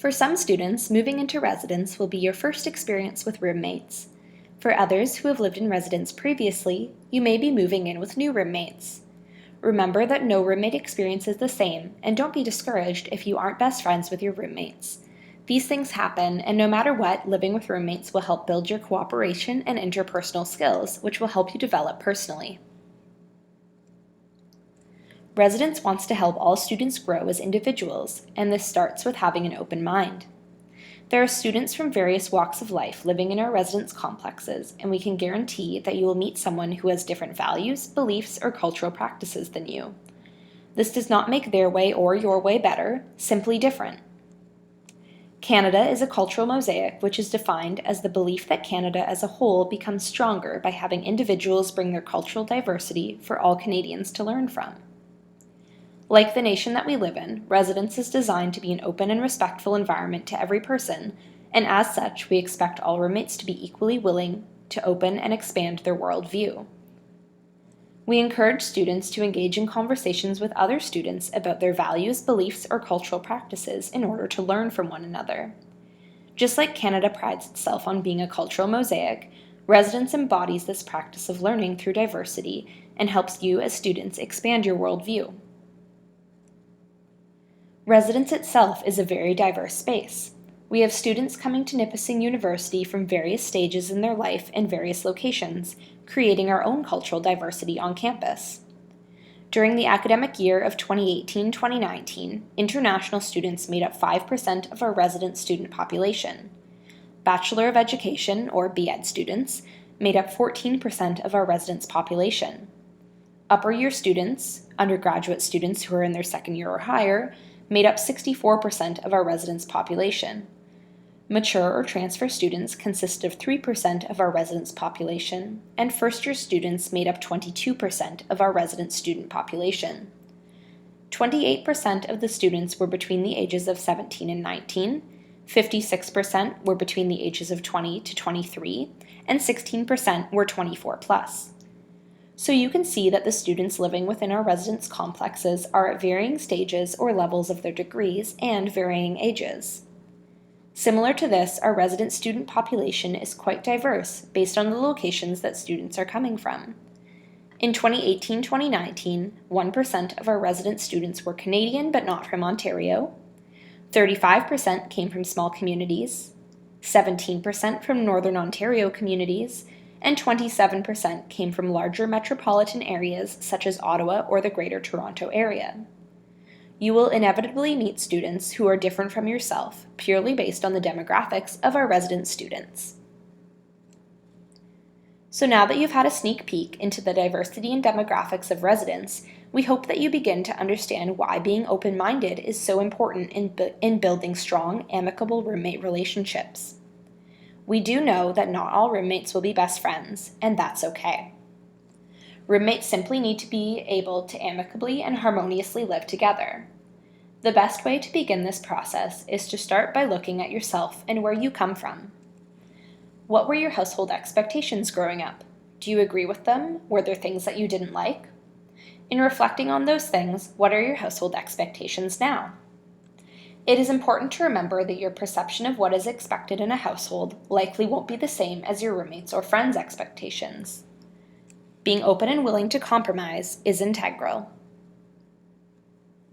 For some students, moving into residence will be your first experience with roommates. For others who have lived in residence previously, you may be moving in with new roommates. Remember that no roommate experience is the same, and don't be discouraged if you aren't best friends with your roommates. These things happen, and no matter what, living with roommates will help build your cooperation and interpersonal skills, which will help you develop personally. Residence wants to help all students grow as individuals, and this starts with having an open mind. There are students from various walks of life living in our residence complexes, and we can guarantee that you will meet someone who has different values, beliefs, or cultural practices than you. This does not make their way or your way better, simply different. Canada is a cultural mosaic, which is defined as the belief that Canada as a whole becomes stronger by having individuals bring their cultural diversity for all Canadians to learn from. Like the nation that we live in, residence is designed to be an open and respectful environment to every person, and as such, we expect all roommates to be equally willing to open and expand their worldview. We encourage students to engage in conversations with other students about their values, beliefs, or cultural practices in order to learn from one another. Just like Canada prides itself on being a cultural mosaic, residence embodies this practice of learning through diversity and helps you as students expand your worldview. Residence itself is a very diverse space. We have students coming to Nipissing University from various stages in their life and various locations, creating our own cultural diversity on campus. During the academic year of 2018-2019, international students made up 5% of our resident student population. Bachelor of Education, or BEd students, made up 14% of our residence population. Upper year students, undergraduate students who are in their second year or higher, made up 64% of our residence population. Mature or transfer students consist of 3% of our residence population, and first-year students made up 22% of our resident student population. 28% of the students were between the ages of 17 and 19, 56% were between the ages of 20 to 23, and 16% were 24 plus. So you can see that the students living within our residence complexes are at varying stages or levels of their degrees and varying ages. Similar to this, our resident student population is quite diverse based on the locations that students are coming from. In 2018-2019, 1% of our resident students were Canadian but not from Ontario, 35% came from small communities, 17% from Northern Ontario communities, and 27% came from larger metropolitan areas such as Ottawa or the Greater Toronto Area. You will inevitably meet students who are different from yourself, purely based on the demographics of our resident students. So now that you've had a sneak peek into the diversity and demographics of residents, we hope that you begin to understand why being open-minded is so important in building strong, amicable roommate relationships. We do know that not all roommates will be best friends, and that's okay. Roommates simply need to be able to amicably and harmoniously live together. The best way to begin this process is to start by looking at yourself and where you come from. What were your household expectations growing up? Do you agree with them? Were there things that you didn't like? In reflecting on those things, what are your household expectations now? It is important to remember that your perception of what is expected in a household likely won't be the same as your roommates' or friends' expectations. Being open and willing to compromise is integral.